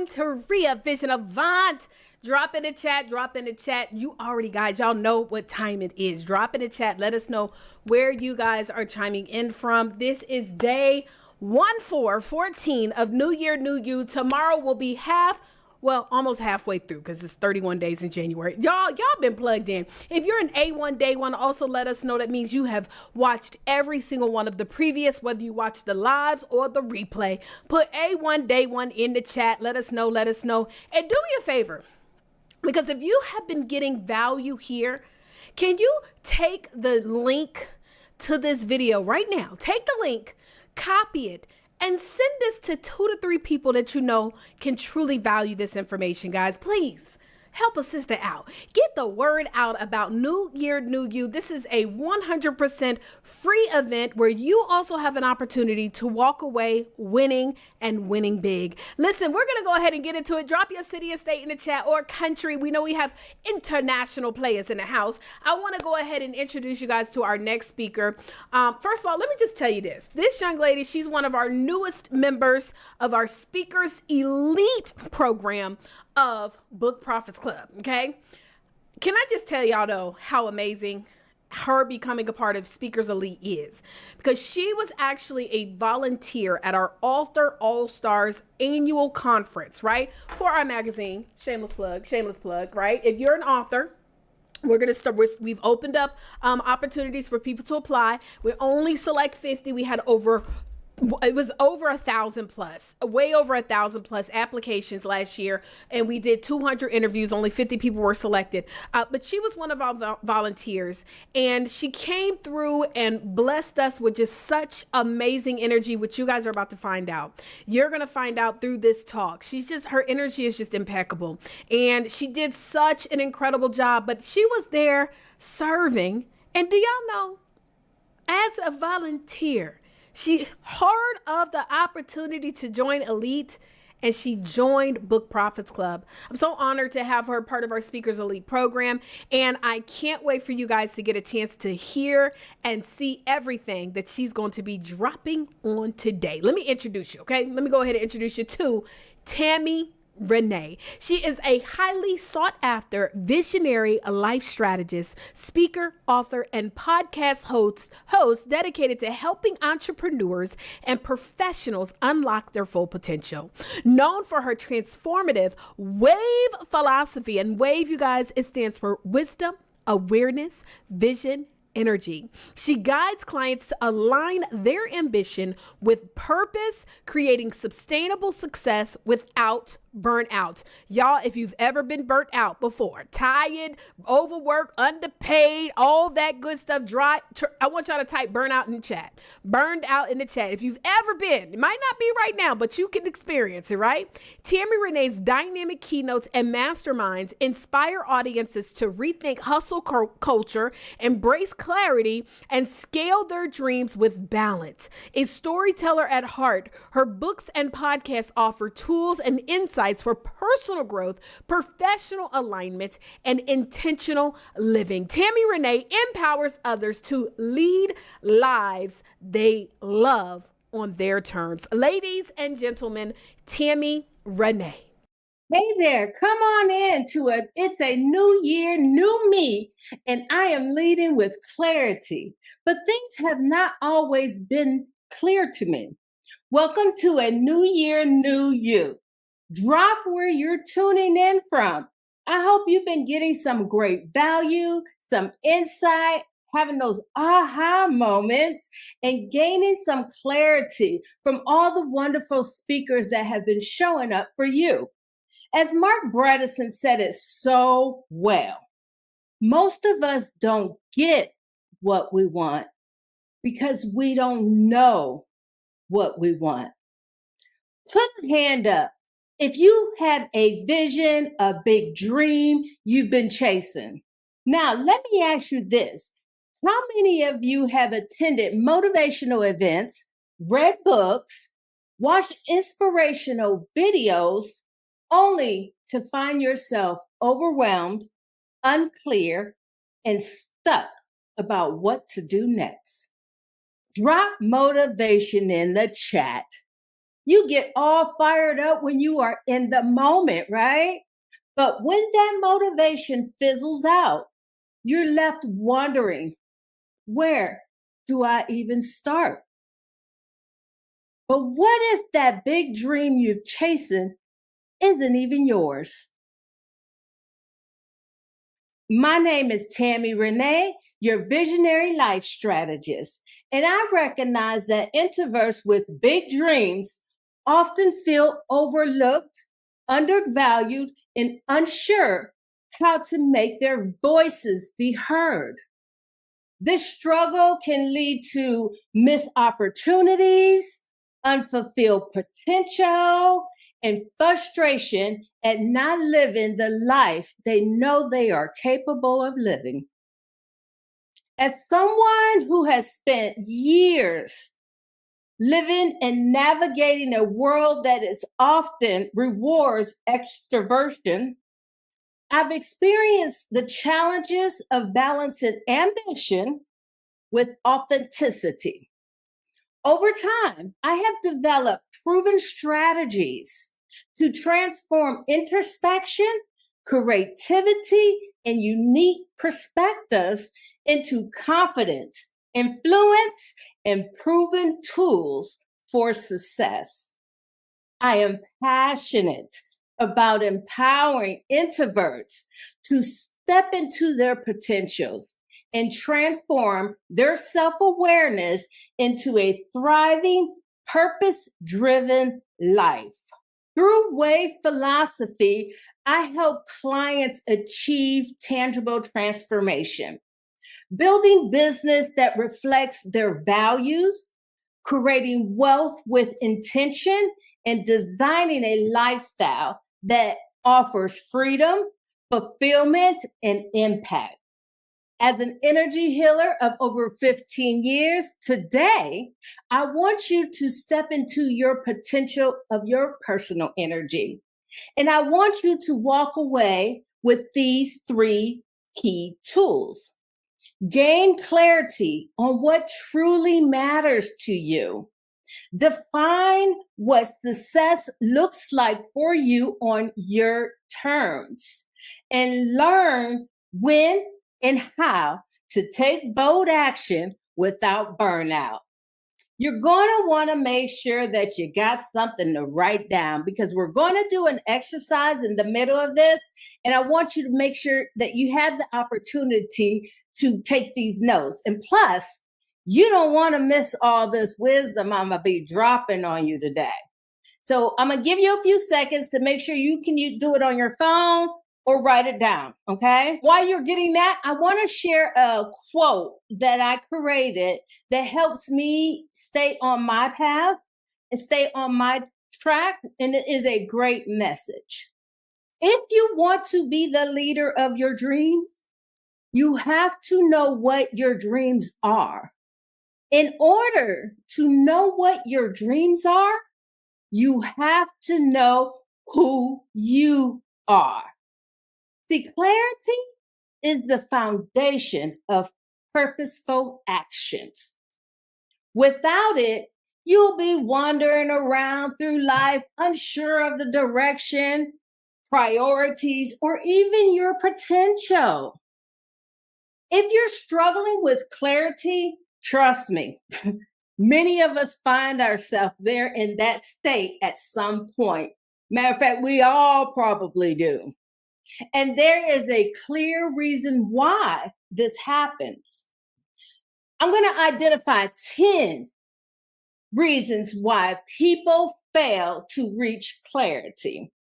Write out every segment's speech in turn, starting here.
Monteria Vision Avant. Drop in the chat, drop in the chat. You already, guys, y'all know what time it is. Drop in the chat. Let us know where you guys are chiming in from. This is day 14 of New Year, New You. Tomorrow will be almost halfway through because it's 31 days in January. Y'all been plugged in. If you're an A1 day one, also let us know. That means you have watched every single one of the previous, whether you watch the lives or the replay. Put A1 day one in the chat. Let us know. And do me a favor, because if you have been getting value here, can you take the link to this video right now? Take the link, copy it, and send this to 2 to 3 people that you know can truly value this information, guys. Please help a sister out. Get the word out about New Year, New You. This is a 100% free event where you also have an opportunity to walk away winning and winning big. Listen, we're going to go ahead and get into it. Drop your city and state in the chat, or country. We know we have international players in the house. I want to go ahead and introduce you guys to our next speaker. First of all, let me just tell you this. This young lady, she's one of our newest members of our Speakers Elite program of Book Profits Club. Okay, can I just tell y'all though how amazing her becoming a part of Speakers Elite is? Because she was actually a volunteer at our Author All Stars annual conference, right, for our magazine. Shameless plug, right? If you're an author, we're going to start. We've opened up opportunities for people to apply. We only select 50. We had it was over 1,000 plus, way over 1,000 plus applications last year. And we did 200 interviews. Only 50 people were selected. But she was one of our volunteers, and she came through and blessed us with just such amazing energy, which you guys are about to find out. You're going to find out through this talk. Her energy is just impeccable. And she did such an incredible job, but she was there serving. And do y'all know, as a volunteer, she heard of the opportunity to join Elite, and she joined Book Profits Club. I'm so honored to have her part of our Speakers Elite program, and I can't wait for you guys to get a chance to hear and see everything that she's going to be dropping on today. Let me introduce you, okay? Let me go ahead and introduce you to TammyRenee. She is a highly sought after visionary life strategist, speaker, author, and podcast host dedicated to helping entrepreneurs and professionals unlock their full potential. Known for her transformative WAVE philosophy, and WAVE, you guys, it stands for wisdom, awareness, vision, energy. She guides clients to align their ambition with purpose, creating sustainable success without burnout. Y'all, if you've ever been burnt out before, tired, overworked, underpaid, all that good stuff, I want y'all to type burnout in the chat. Burned out in the chat. If you've ever been, it might not be right now, but you can experience it, right? TammyRenee's dynamic keynotes and masterminds inspire audiences to rethink hustle culture, embrace clarity, and scale their dreams with balance. A storyteller at heart, her books and podcasts offer tools and insights for personal growth, professional alignment, and intentional living. TammyRenee empowers others to lead lives they love on their terms. Ladies and gentlemen, TammyRenee. Hey there, come on in to it. It's a new year, new me, and I am leading with clarity. But things have not always been clear to me. Welcome to a new year, new you. Drop where you're tuning in from. I hope you've been getting some great value, some insight, having those aha moments, and gaining some clarity from all the wonderful speakers that have been showing up for you. As Mark Bradison said it so well, most of us don't get what we want because we don't know what we want. Put a hand up if you have a vision, a big dream you've been chasing. Now, let me ask you this. How many of you have attended motivational events, read books, watched inspirational videos, only to find yourself overwhelmed, unclear, and stuck about what to do next? Drop motivation in the chat. You get all fired up when you are in the moment, right? But when that motivation fizzles out, you're left wondering, where do I even start? But what if that big dream you've chasing isn't even yours? My name is TammyRenee, your Visionary Life Strategist, and I recognize that introverts with big dreams often feel overlooked, undervalued, and unsure how to make their voices be heard. This struggle can lead to missed opportunities, unfulfilled potential, and frustration at not living the life they know they are capable of living. As someone who has spent years living and navigating a world that is often rewards extroversion, I've experienced the challenges of balancing ambition with authenticity. Over time, I have developed proven strategies to transform introspection, creativity, and unique perspectives into confidence, influence, and proven tools for success. I am passionate about empowering introverts to step into their potentials and transform their self-awareness into a thriving, purpose-driven life. Through Wave philosophy, I help clients achieve tangible transformation, building business that reflects their values, creating wealth with intention, and designing a lifestyle that offers freedom, fulfillment, and impact. As an energy healer of over 15 years, today, I want you to step into your potential of your personal energy. And I want you to walk away with these 3 key tools. Gain clarity on what truly matters to you. Define what success looks like for you on your terms. And learn when and how to take bold action without burnout. You're going to want to make sure that you got something to write down, because we're going to do an exercise in the middle of this. And I want you to make sure that you have the opportunity to take these notes. And plus, you don't want to miss all this wisdom I'm going to be dropping on you today. So I'm going to give you a few seconds to make sure you can do it on your phone or write it down, okay? While you're getting that, I want to share a quote that I created that helps me stay on my path and stay on my track, and it is a great message. If you want to be the leader of your dreams, you have to know what your dreams are. In order to know what your dreams are, you have to know who you are. See, clarity is the foundation of purposeful actions. Without it, you'll be wandering around through life unsure of the direction, priorities, or even your potential. If you're struggling with clarity, trust me, many of us find ourselves there in that state at some point. Matter of fact, we all probably do. And there is a clear reason why this happens. I'm going to identify 10 reasons why people fail to reach clarity.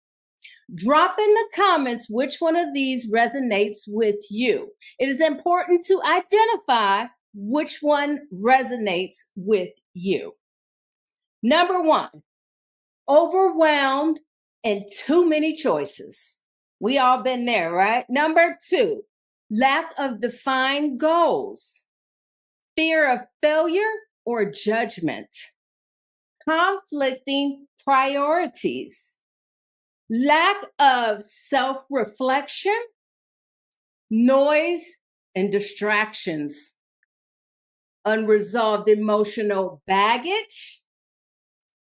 Drop in the comments which one of these resonates with you. It is important to identify which one resonates with you. Number 1, overwhelmed and too many choices. We all been there, right? Number 2, lack of defined goals, fear of failure or judgment, conflicting priorities, lack of self-reflection, noise and distractions, unresolved emotional baggage,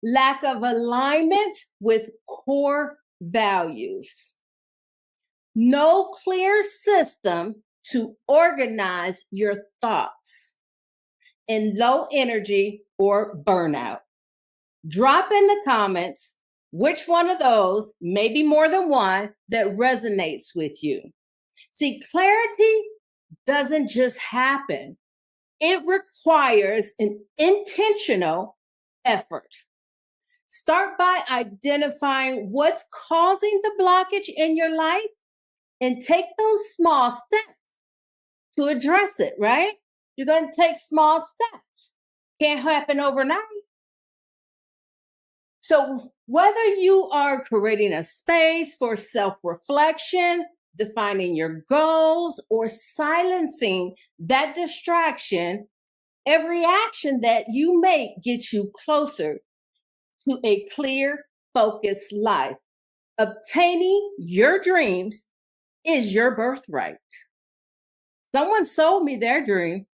lack of alignment with core values, no clear system to organize your thoughts, and low energy or burnout. Drop in the comments which one of those, maybe more than one, that resonates with you. See, clarity doesn't just happen. It requires an intentional effort. Start by identifying what's causing the blockage in your life and take those small steps to address it, right? You're going to take small steps. Can't happen overnight. So whether you are creating a space for self-reflection, defining your goals, or silencing that distraction, every action that you make gets you closer to a clear, focused life. Obtaining your dreams is your birthright. Someone sold me their dream,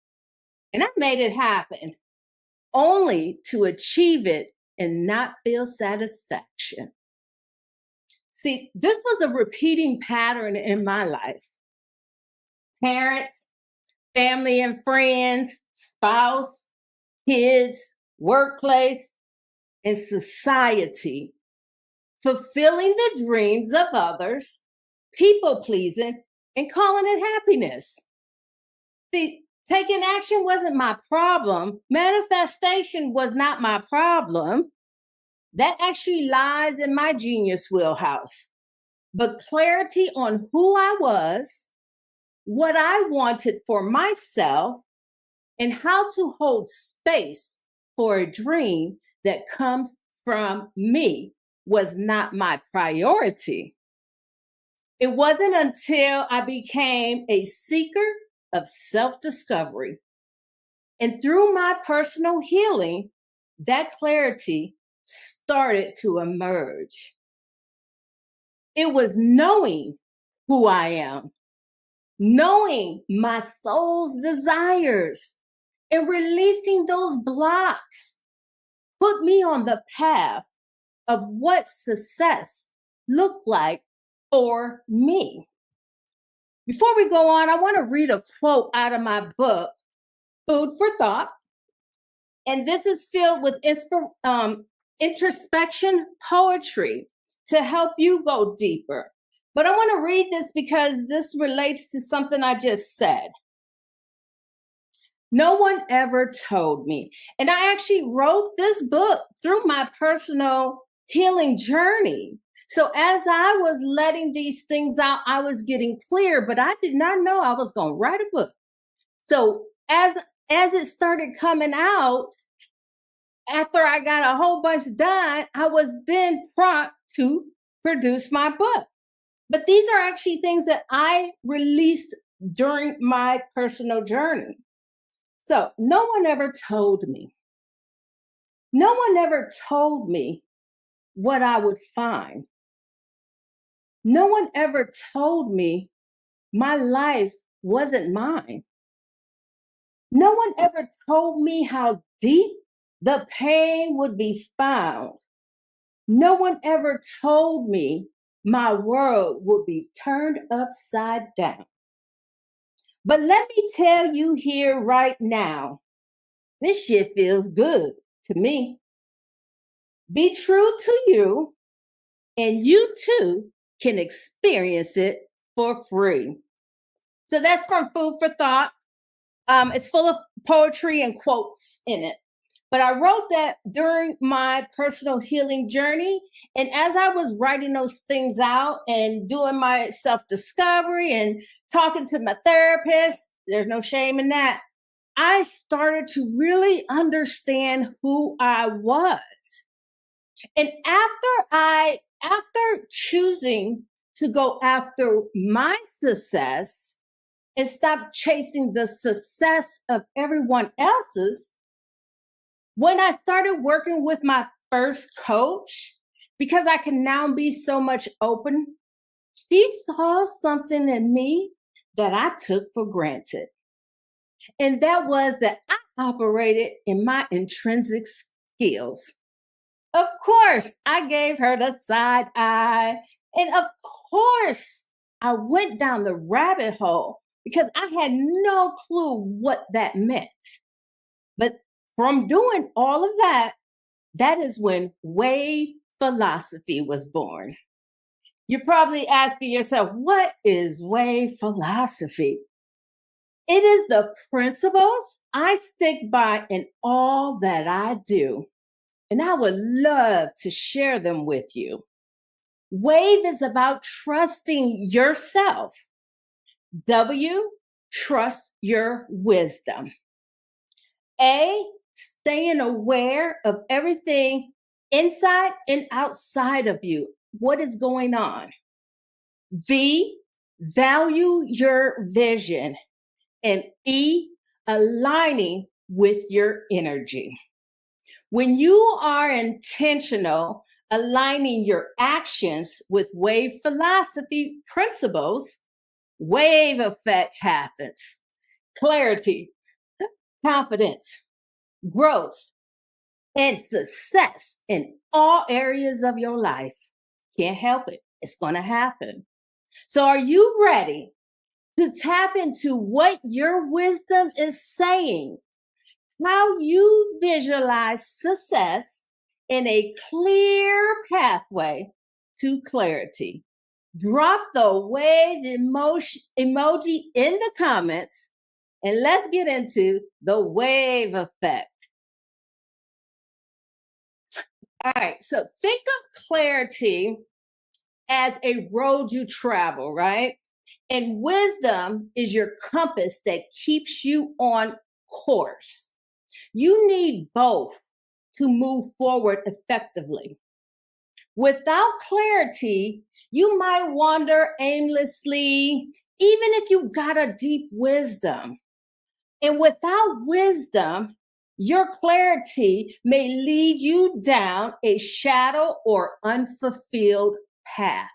and I made it happen, only to achieve it and not feel satisfaction. See, this was a repeating pattern in my life. Parents, family and friends, spouse, kids, workplace, and society. Fulfilling the dreams of others, people pleasing, and calling it happiness. See, taking action wasn't my problem. Manifestation was not my problem. That actually lies in my genius wheelhouse. But clarity on who I was, what I wanted for myself, and how to hold space for a dream that comes from me was not my priority. It wasn't until I became a seeker of self-discovery and through my personal healing, that clarity started to emerge. It was knowing who I am, knowing my soul's desires, and releasing those blocks put me on the path of what success looked like for me. Before we go on, I want to read a quote out of my book, Food for Thought. And this is filled with introspection poetry to help you go deeper. But I want to read this because this relates to something I just said. No one ever told me. And I actually wrote this book through my personal healing journey. So as I was letting these things out, I was getting clear, but I did not know I was going to write a book. So as it started coming out, after I got a whole bunch done, I was then prompt to produce my book. But these are actually things that I released during my personal journey. So no one ever told me. No one ever told me what I would find. No one ever told me my life wasn't mine. No one ever told me how deep the pain would be found. No one ever told me my world would be turned upside down. But let me tell you here right now, this shit feels good to me. Be true to you, and you too can experience it for free. So that's from Food for Thought. It's full of poetry and quotes in it. But I wrote that during my personal healing journey. And as I was writing those things out and doing my self-discovery and talking to my therapist, there's no shame in that, I started to really understand who I was. And after choosing to go after my success and stop chasing the success of everyone else's, when I started working with my first coach, because I can now be so much open, she saw something in me that I took for granted. And that was that I operated in my intrinsic skills. Of course, I gave her the side eye. And of course, I went down the rabbit hole because I had no clue what that meant. But from doing all of that, that is when wave philosophy was born. You're probably asking yourself, what is wave philosophy? It is the principles I stick by in all that I do, and I would love to share them with you. Wave is about trusting yourself. W, trust your wisdom. A, staying aware of everything inside and outside of you. What is going on? V, value your vision. And E, aligning with your energy. When you are intentional, aligning your actions with wave philosophy principles, wave effect happens. Clarity, confidence, growth, and success in all areas of your life. Can't help it. It's going to happen. So are you ready to tap into what your wisdom is saying? How you visualize success in a clear pathway to clarity. Drop the wave emoji in the comments and let's get into the wave effect. All right, so think of clarity as a road you travel, right? And wisdom is your compass that keeps you on course. You need both to move forward effectively. Without clarity, you might wander aimlessly, even if you got a deep wisdom. And without wisdom, your clarity may lead you down a shadow or unfulfilled path.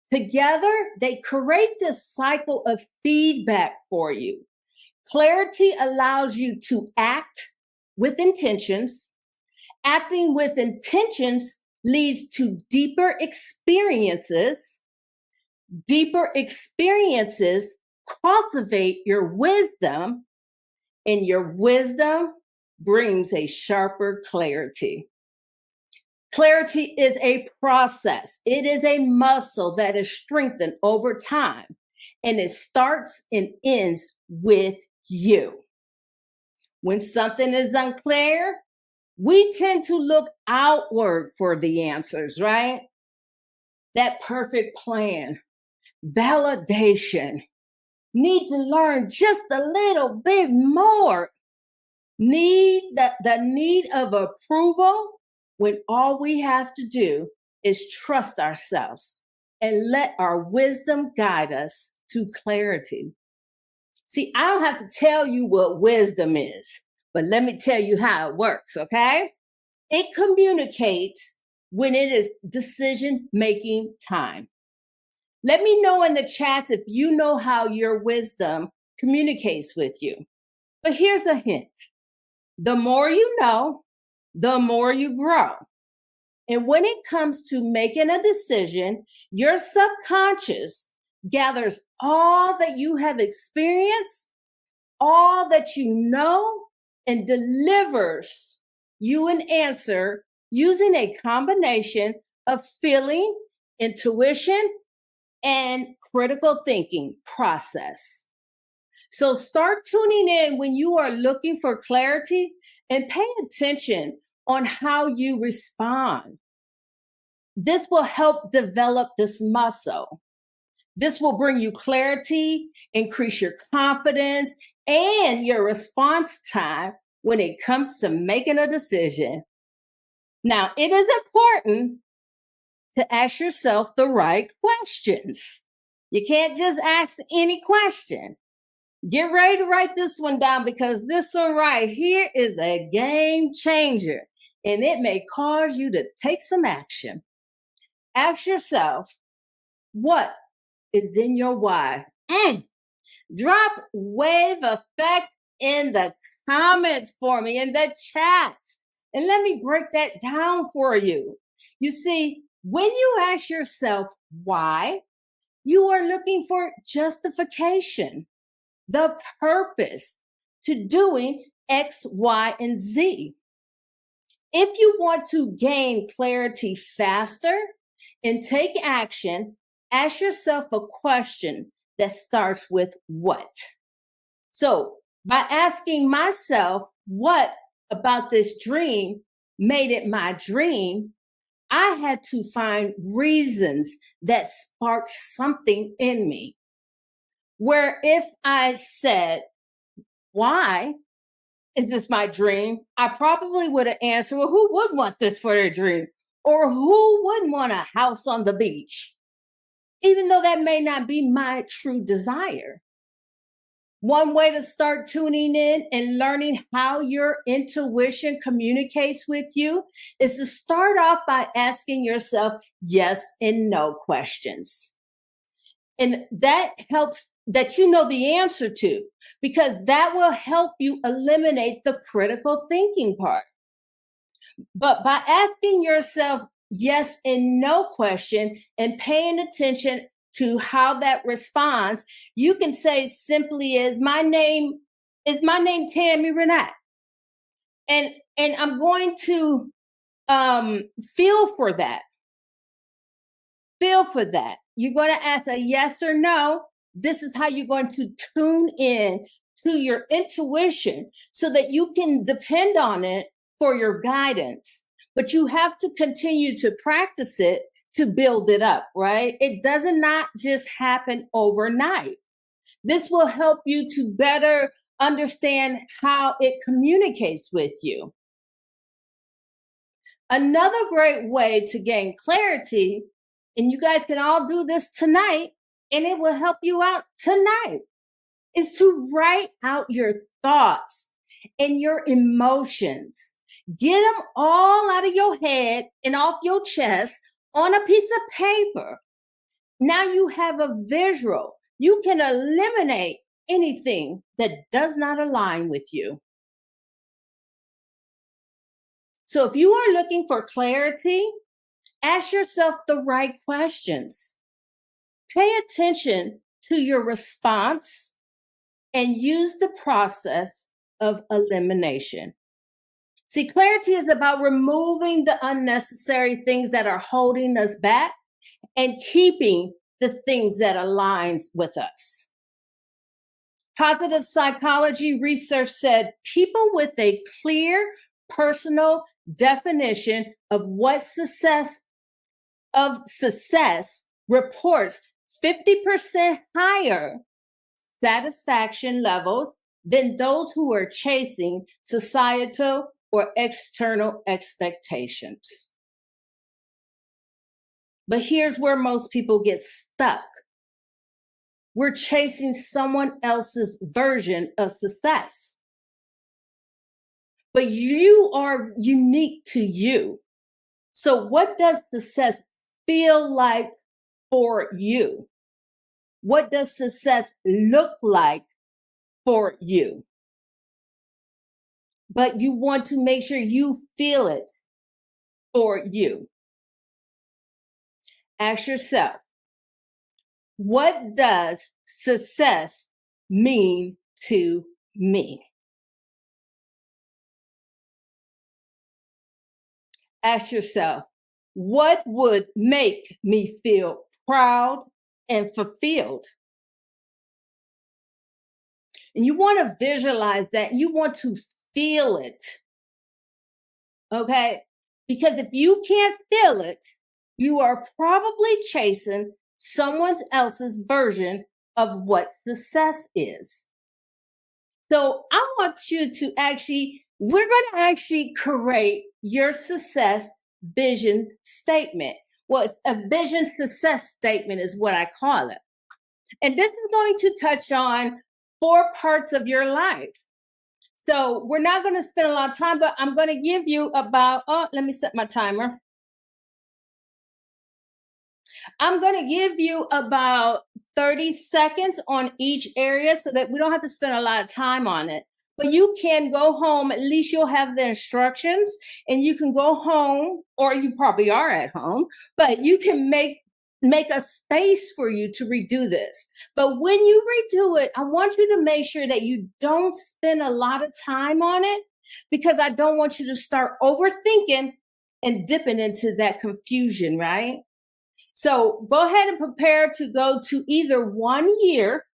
Together, they create this cycle of feedback for you. Clarity allows you to act with intentions. Acting with intentions leads to deeper experiences. Deeper experiences cultivate your wisdom, and your wisdom brings a sharper clarity. Clarity is a process. It is a muscle that is strengthened over time, and it starts and ends with you. When something is unclear, we tend to look outward for the answers, right? That perfect plan, validation, need to learn just a little bit more, the need of approval, when all we have to do is trust ourselves and let our wisdom guide us to clarity. See, I don't have to tell you what wisdom is, but let me tell you how it works, okay? It communicates when it is decision-making time. Let me know in the chats if you know how your wisdom communicates with you. But here's a hint. The more you know, the more you grow. And when it comes to making a decision, your subconscious gathers all that you have experienced, all that you know, and delivers you an answer using a combination of feeling, intuition, and critical thinking process. So start tuning in when you are looking for clarity and pay attention on how you respond. This will help develop this muscle. This will bring you clarity, increase your confidence, and your response time when it comes to making a decision. Now, it is important to ask yourself the right questions. You can't just ask any question. Get ready to write this one down because this one right here is a game changer and it may cause you to take some action. Ask yourself, what is in your why? Drop wave effect in the comments for me, in the chat. And let me break that down for you. You see, when you ask yourself why, you are looking for justification, the purpose to doing X, Y, and Z. If you want to gain clarity faster and take action, ask yourself a question that starts with what. So, by asking myself what about this dream made it my dream, I had to find reasons that sparked something in me. Where if I said, why is this my dream? I probably would have answered, well, who would want this for their dream? Or who wouldn't want a house on the beach? Even though that may not be my true desire. One way to start tuning in and learning how your intuition communicates with you is to start off by asking yourself yes and no questions. And that helps that you know the answer to, because that will help you eliminate the critical thinking part. But by asking yourself yes and no question and paying attention to how that responds, you can say simply as my name TammyRenee. And I'm going to feel for that. Feel for that. You're going to ask a yes or no. This is how you're going to tune in to your intuition so that you can depend on it for your guidance. But you have to continue to practice it to build it up, right? It does not just happen overnight. This will help you to better understand how it communicates with you. Another great way to gain clarity, and you guys can all do this tonight, and it will help you out tonight, is to write out your thoughts and your emotions. Get them all out of your head and off your chest on a piece of paper. Now you have a visual. You can eliminate anything that does not align with you. So if you are looking for clarity, ask yourself the right questions. Pay attention to your response and use the process of elimination. See, clarity is about removing the unnecessary things that are holding us back and keeping the things that aligns with us. Positive psychology research said people with a clear personal definition of what success reports 50% higher satisfaction levels than those who are chasing societal or external expectations. But here's where most people get stuck. We're chasing someone else's version of success. But you are unique to you. So what does success feel like for you? What does success look like for you? But you want to make sure you feel it for you. Ask yourself, what does success mean to me? Ask yourself, what would make me feel proud and fulfilled? And you want to visualize that. You want to feel it. Okay? Because if you can't feel it, you are probably chasing someone else's version of what success is. So I want you to we're going to actually create your success vision statement. Well, a vision success statement is what I call it. And this is going to touch on 4 parts of your life. So we're not going to spend a lot of time, but I'm going to give you about, let me set my timer. I'm going to give you about 30 seconds on each area so that we don't have to spend a lot of time on it. But you can go home, at least you'll have the instructions, and you can go home, or you probably are at home, but you can make a space for you to redo this. But when you redo it, I want you to make sure that you don't spend a lot of time on it, because I don't want you to start overthinking and dipping into that confusion, right? So go ahead and prepare to go to either 1 year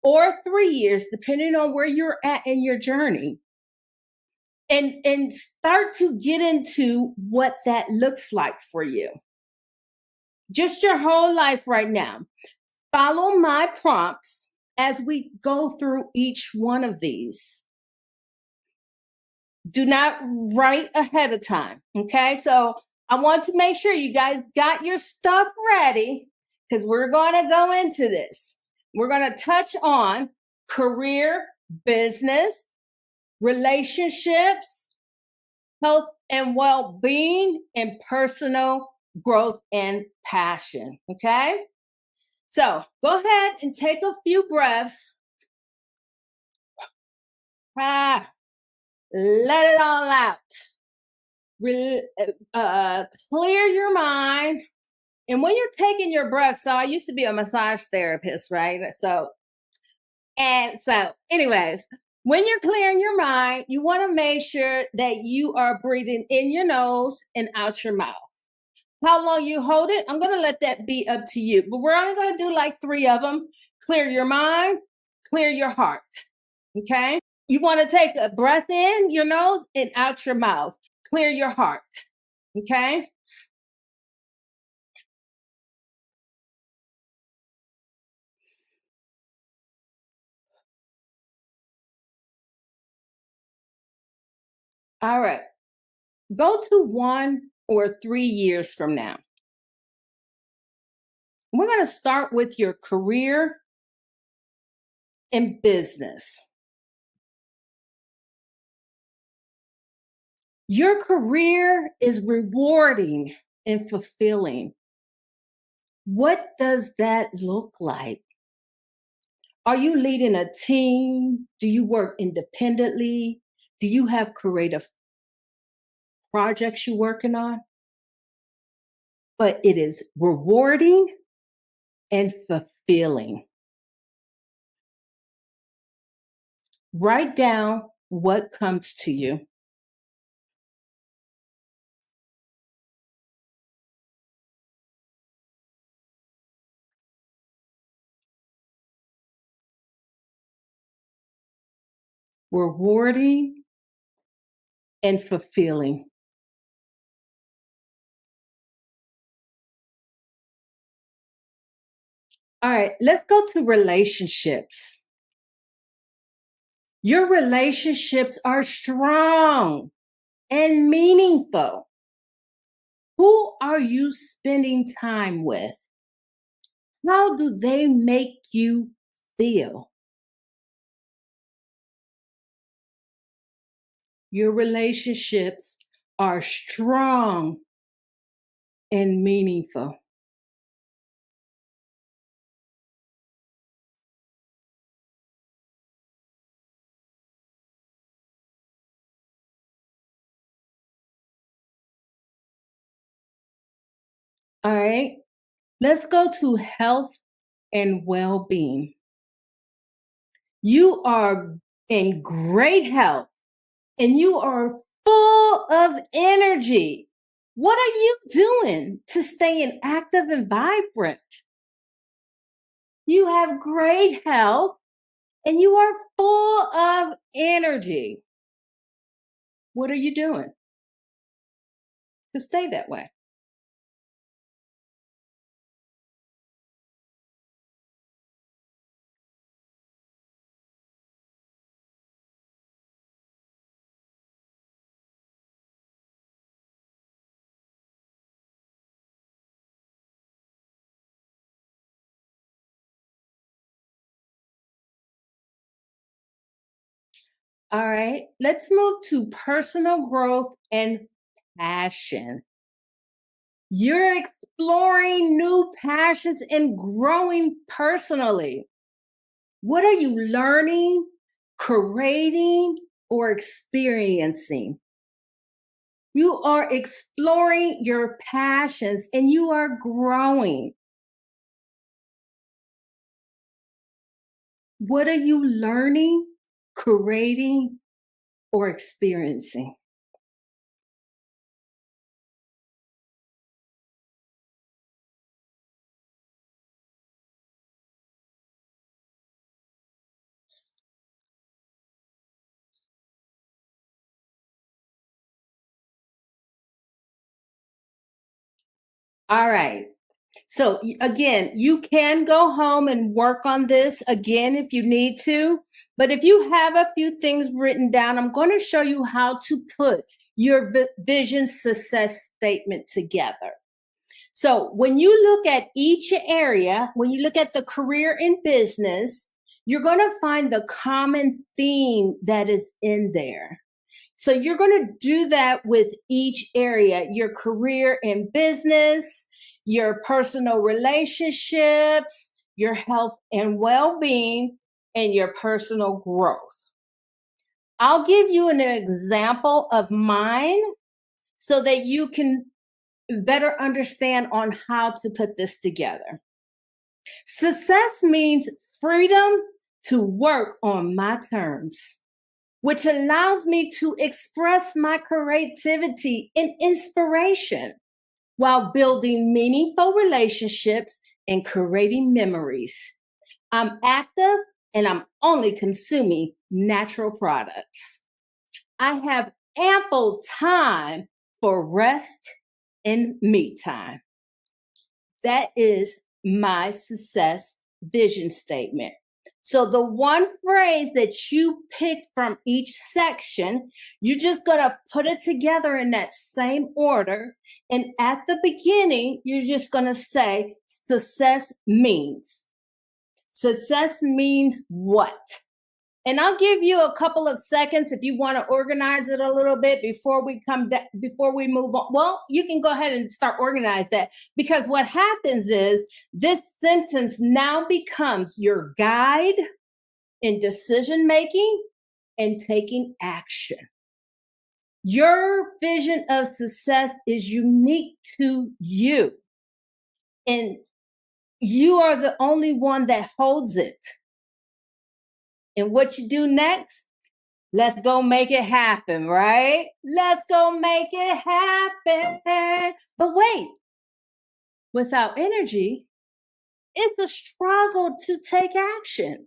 or 3 years, depending on where you're at in your journey. And start to get into what that looks like for you. Just your whole life right now. Follow my prompts as we go through each one of these. Do not write ahead of time. Okay. So I want to make sure you guys got your stuff ready, because we're going to go into this. We're going to touch on career, business, relationships, health and well-being, and personal growth and passion. Okay. So go ahead and take a few breaths. Let it all out. Clear your mind. And when you're taking your breath, so I used to be a massage therapist, right? Anyways, when you're clearing your mind, you want to make sure that you are breathing in your nose and out your mouth. How long you hold it, I'm going to let that be up to you. But we're only going to do like 3 of them. Clear your mind, clear your heart. Okay? You want to take a breath in your nose and out your mouth. Clear your heart. Okay? All right. Go to 1 or 3 years from now. We're going to start with your career and business. Your career is rewarding and fulfilling. What does that look like? Are you leading a team? Do you work independently? Do you have creative projects you're working on? But it is rewarding and fulfilling. Write down what comes to you. Rewarding and fulfilling. All right, let's go to relationships. Your relationships are strong and meaningful. Who are you spending time with? How do they make you feel? Your relationships are strong and meaningful. All right, let's go to health and well-being. You are in great health and you are full of energy. What are you doing to stay active and vibrant? You have great health and you are full of energy. What are you doing to stay that way? All right, let's move to personal growth and passion. You're exploring new passions and growing personally. What are you learning, creating, or experiencing. You are exploring your passions and you are growing. What are you learning, creating, or experiencing? All right. So again, you can go home and work on this again if you need to. But if you have a few things written down, I'm going to show you how to put your vision success statement together. So when you look at each area, when you look at the career and business, you're going to find the common theme that is in there. So you're going to do that with each area, your career and business, your personal relationships, your health and well-being, and your personal growth. I'll give you an example of mine so that you can better understand on how to put this together. Success means freedom to work on my terms, which allows me to express my creativity and inspiration while building meaningful relationships and creating memories. I'm active and I'm only consuming natural products. I have ample time for rest and me time. That is my success vision statement. So the one phrase that you pick from each section, you're just going to put it together in that same order. And at the beginning, you're just going to say success means. Success means what? And I'll give you a couple of seconds if you want to organize it a little bit before we before we move on. Well, you can go ahead and start organize that, because what happens is this sentence now becomes your guide in decision making and taking action. Your vision of success is unique to you, and you are the only one that holds it. And what you do next? Let's go make it happen, right? Let's go make it happen. But wait, without energy, it's a struggle to take action.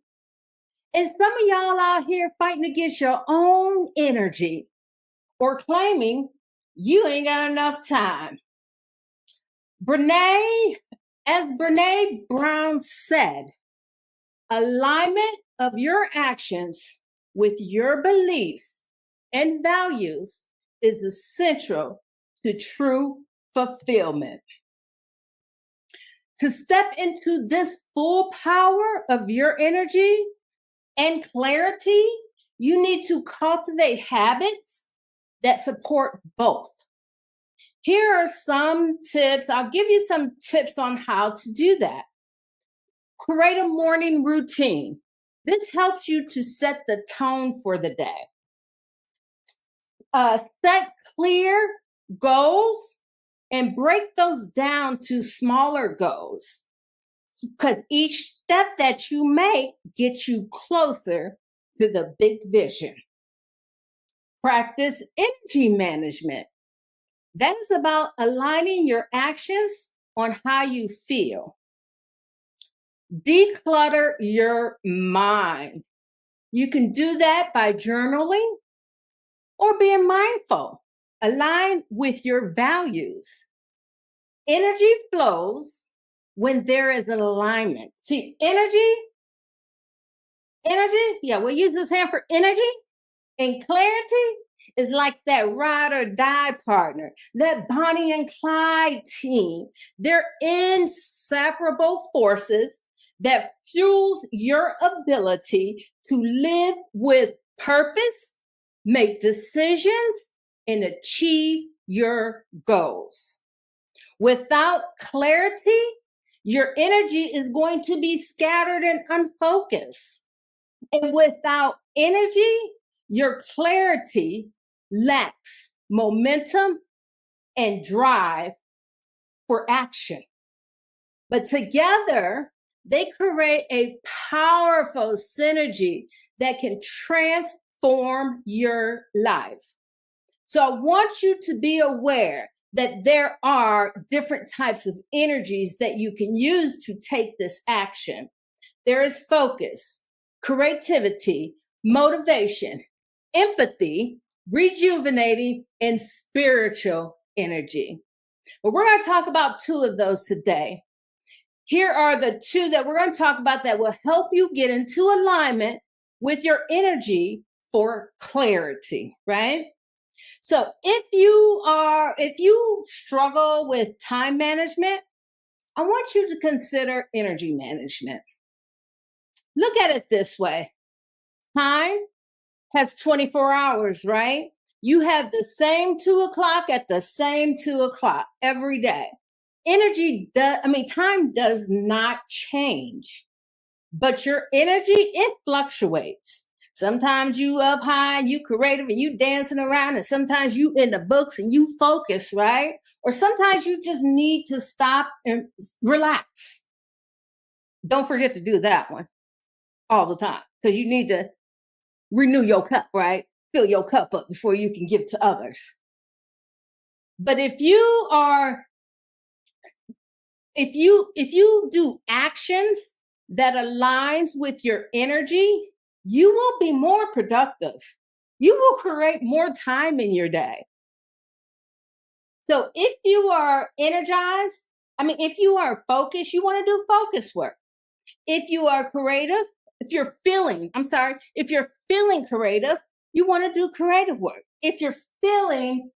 And some of y'all out here fighting against your own energy or claiming you ain't got enough time. As Brene Brown said, alignment of your actions with your beliefs and values is essential to true fulfillment. To step into this full power of your energy and clarity, you need to cultivate habits that support both. Here are some tips. I'll give you some tips on how to do that. Create a morning routine. This helps you to set the tone for the day. Set clear goals and break those down to smaller goals, because each step that you make gets you closer to the big vision. Practice energy management. That is about aligning your actions on how you feel. Declutter your mind. You can do that by journaling or being mindful. Align with your values. Energy flows when there is an alignment. See, energy, we'll use this hand for energy. And clarity is like that ride or die partner, that Bonnie and Clyde team. They're inseparable forces that fuels your ability to live with purpose, make decisions, and achieve your goals. Without clarity, your energy is going to be scattered and unfocused. And without energy, your clarity lacks momentum and drive for action. But together, they create a powerful synergy that can transform your life. So I want you to be aware that there are different types of energies that you can use to take this action. There is focus, creativity, motivation, empathy, rejuvenating, and spiritual energy. But we're going to talk about two of those today. Here are the two that we're going to talk about that will help you get into alignment with your energy for clarity, right? So if you struggle with time management, I want you to consider energy management. Look at it this way. Time has 24 hours, right? You have the same 2:00 at the same 2:00 every day. Time does not change, but your energy, it fluctuates. Sometimes you up high and you creative and you dancing around, and sometimes you in the books and you focus, right? Or sometimes you just need to stop and relax. Don't forget to do that one all the time, because you need to renew your cup, right? Fill your cup up before you can give to others. But if you do actions that aligns with your energy, you will be more productive. You will create more time in your day. So if you are energized, if you are focused, you want to do focus work. If you are creative, if you're feeling creative, you want to do creative work. If you're feeling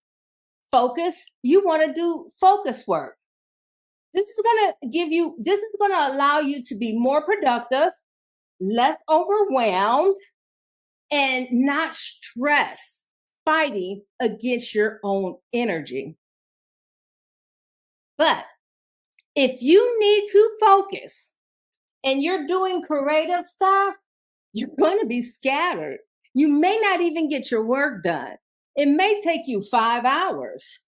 focused, you want to do focus work. This is going to allow you to be more productive, less overwhelmed, and not stress fighting against your own energy. But if you need to focus and you're doing creative stuff, you're going to be scattered. You may not even get your work done. It may take you 5 hours,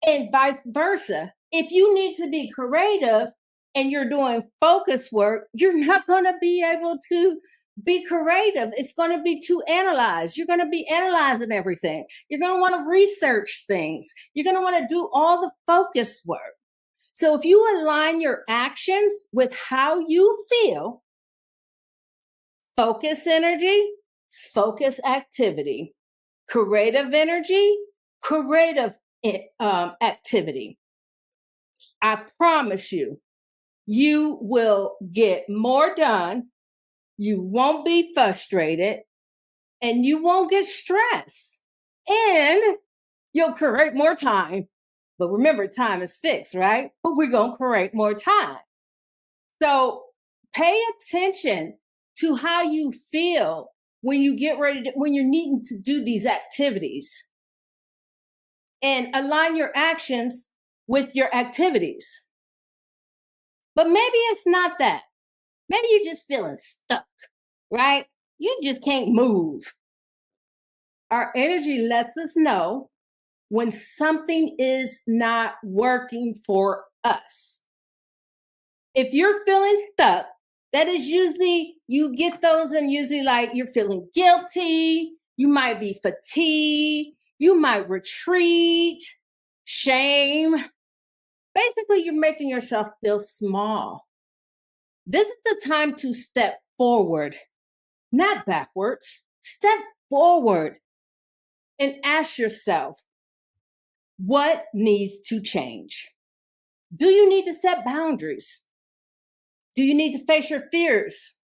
and vice versa. If you need to be creative and you're doing focus work, you're not going to be able to be creative. It's going to be too analyzed. You're going to be analyzing everything. You're going to want to research things. You're going to want to do all the focus work. So if you align your actions with how you feel, focus energy, focus activity, creative energy, creative activity, I promise you, you will get more done. You won't be frustrated, and you won't get stressed, and you'll create more time. But remember, time is fixed, right? But we're going to create more time. So pay attention to how you feel when you get ready when you're needing to do these activities, and align your actions with your activities. But maybe it's not that. Maybe you're just feeling stuck, right? You just can't move. Our energy lets us know when something is not working for us. If you're feeling stuck, that is usually, you get those, and usually like you're feeling guilty, you might be fatigued, you might retreat, shame. Basically, you're making yourself feel small. This is the time to step forward, not backwards. Step forward and ask yourself, what needs to change? Do you need to set boundaries? Do you need to face your fears?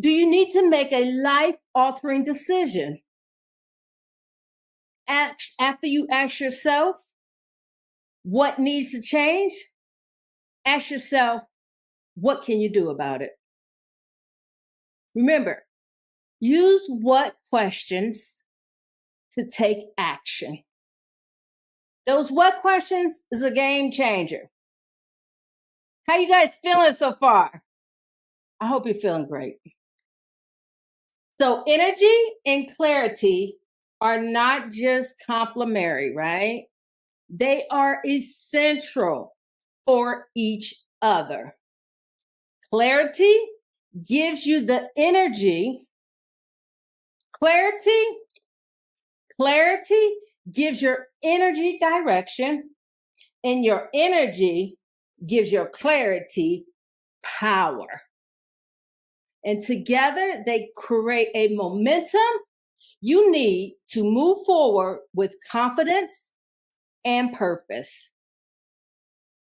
Do you need to make a life-altering decision? After you ask yourself what needs to change, ask yourself, what can you do about it? Remember, use what questions to take action. Those what questions is a game changer. How you guys feeling so far? I hope you're feeling great. So energy and clarity are not just complementary, right? They are essential for each other. Clarity gives you the energy. Clarity gives your energy direction, and your energy gives your clarity power. And together they create a momentum you need to move forward with confidence and purpose.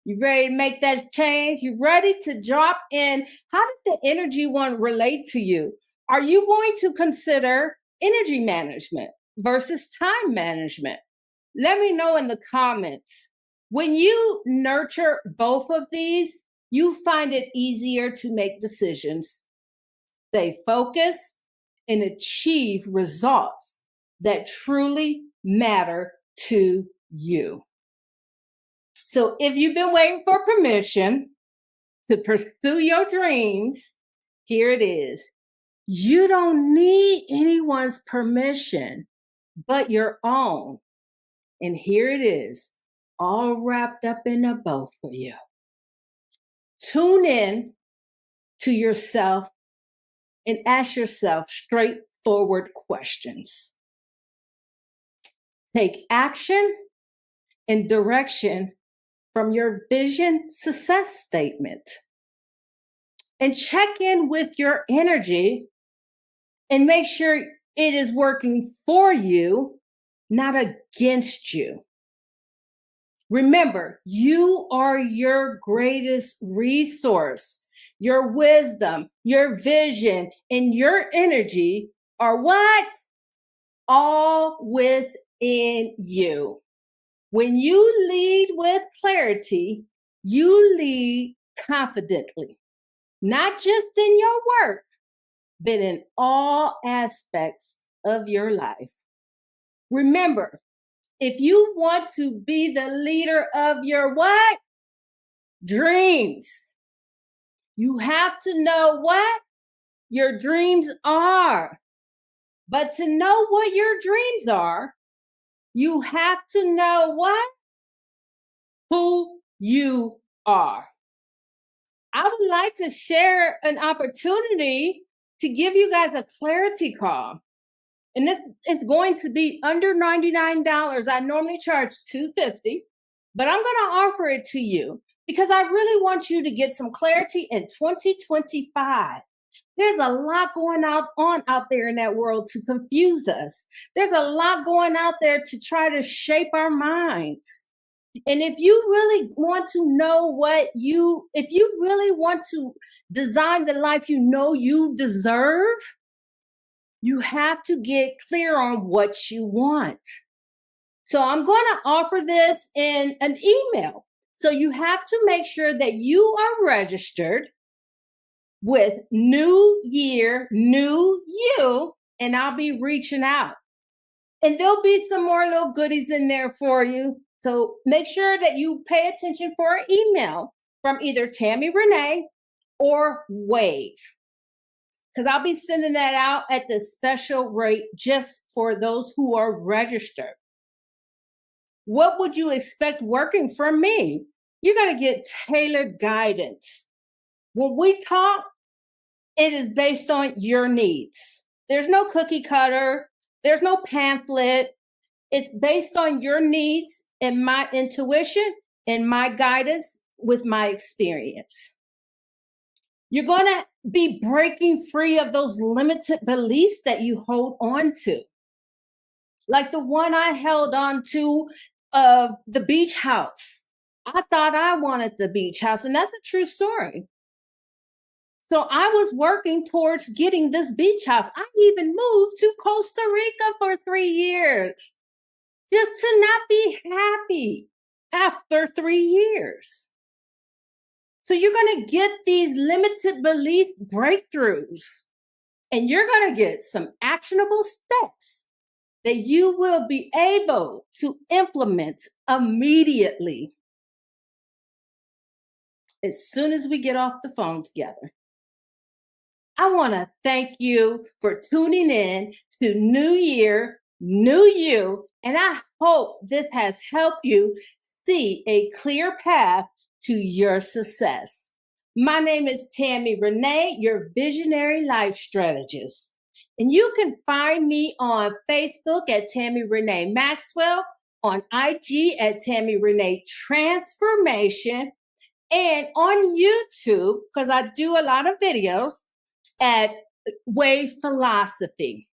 You ready to make that change? You ready to drop in? How did the energy one relate to you? Are you going to consider energy management versus time management? Let me know in the comments. When you nurture both of these, you find it easier to make decisions, stay focused, and achieve results that truly matter to you. So if you've been waiting for permission to pursue your dreams, here it is. You don't need anyone's permission but your own. And here it is, all wrapped up in a bow for you. Tune in to yourself and ask yourself straightforward questions. Take action and direction from your vision success statement. And check in with your energy and make sure it is working for you, not against you. Remember, you are your greatest resource. Your wisdom, your vision, and your energy are what? All within you. When you lead with clarity, you lead confidently, not just in your work, but in all aspects of your life. Remember, if you want to be the leader of your what? Dreams. You have to know what your dreams are. But to know what your dreams are, you have to know what? Who you are. I would like to share an opportunity to give you guys a clarity call. And this is going to be under $99. I normally charge $250, but I'm going to offer it to you because I really want you to get some clarity in 2025. There's a lot going on out there in that world to confuse us. There's a lot going out there to try to shape our minds. And if you really want to know if you really want to design the life you know you deserve, you have to get clear on what you want. So I'm going to offer this in an email. So you have to make sure that you are registered with New Year, New You, and I'll be reaching out. And there'll be some more little goodies in there for you. So make sure that you pay attention for an email from either TammyRenee or Wave, because I'll be sending that out at the special rate just for those who are registered. What would you expect working from me? You're going to get tailored guidance. When we talk, it is based on your needs. There's no cookie cutter. There's no pamphlet. It's based on your needs and my intuition and my guidance with my experience. You're going to be breaking free of those limited beliefs that you hold on to. Like the one I held on to of the beach house. I thought I wanted the beach house, and that's a true story. So I was working towards getting this beach house. I even moved to Costa Rica for 3 years just to not be happy after 3 years. So you're going to get these limited belief breakthroughs, and you're going to get some actionable steps that you will be able to implement immediately as soon as we get off the phone together. I want to thank you for tuning in to New Year, New You, and I hope this has helped you see a clear path to your success. My name is TammyRenee, your Visionary Life Strategist. And you can find me on Facebook at TammyRenee Maxwell, on IG at TammyRenee Transformation, and on YouTube, because I do a lot of videos, at Wave Philosophy.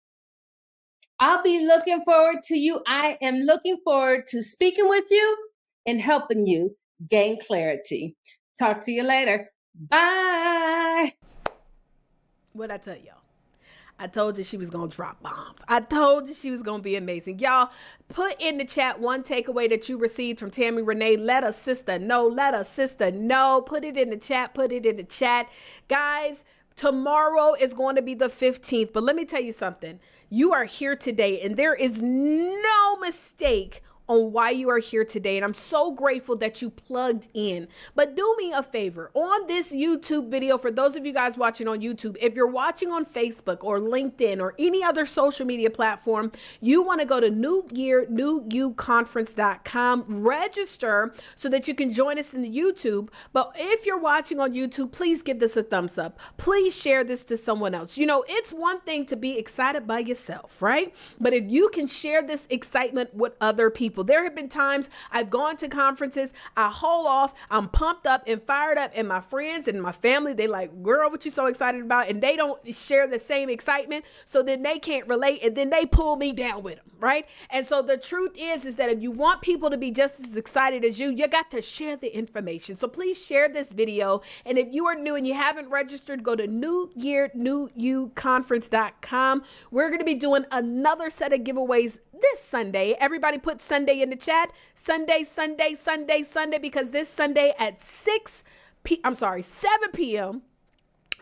I'll be looking forward to you. I am looking forward to speaking with you and helping you gain clarity. Talk to you later. Bye. What'd I tell y'all? I told you she was going to drop bombs. I told you she was going to be amazing. Y'all, put in the chat one takeaway that you received from TammyRenee. Let a sister know. Let a sister know. Put it in the chat. Put it in the chat. Guys, tomorrow is going to be the 15th. But let me tell you something. You are here today, and there is no mistake on why you are here today. And I'm so grateful that you plugged in. But do me a favor on this YouTube video, for those of you guys watching on YouTube, if you're watching on Facebook or LinkedIn or any other social media platform, you want to go to newyearnewyouconference.com, register so that you can join us in the YouTube. But if you're watching on YouTube, please give this a thumbs up. Please share this to someone else. You know, it's one thing to be excited by yourself, right? But if you can share this excitement with other people, there have been times I've gone to conferences, I haul off, I'm pumped up and fired up, and my friends and my family, they like, girl, what you so excited about? And they don't share the same excitement, so then they can't relate, and then they pull me down with them, right? And so the truth is that if you want people to be just as excited as you got to share the information. So please share this video, and if you are new and you haven't registered, go to newyearnewyouconference.com. We're going to be doing another set of giveaways this Sunday. Everybody put Sunday in the chat. Sunday, because this Sunday at 7 p.m.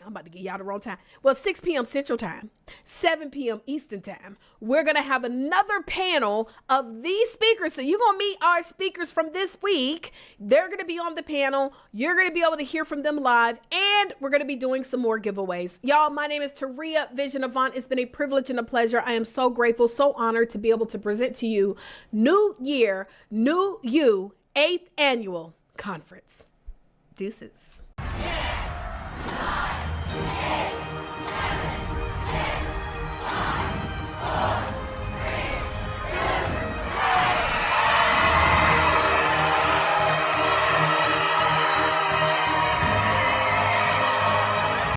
I'm about to get y'all the wrong time. Well, 6 p.m. Central Time, 7 p.m. Eastern Time. We're going to have another panel of these speakers. So you're going to meet our speakers from this week. They're going to be on the panel. You're going to be able to hear from them live. And we're going to be doing some more giveaways. Y'all, my name is Taria Vision Avant. It's been a privilege and a pleasure. I am so grateful, so honored to be able to present to you New Year, New You, 8th Annual Conference. Deuces. 9, 8, 7, 6, 5, 4,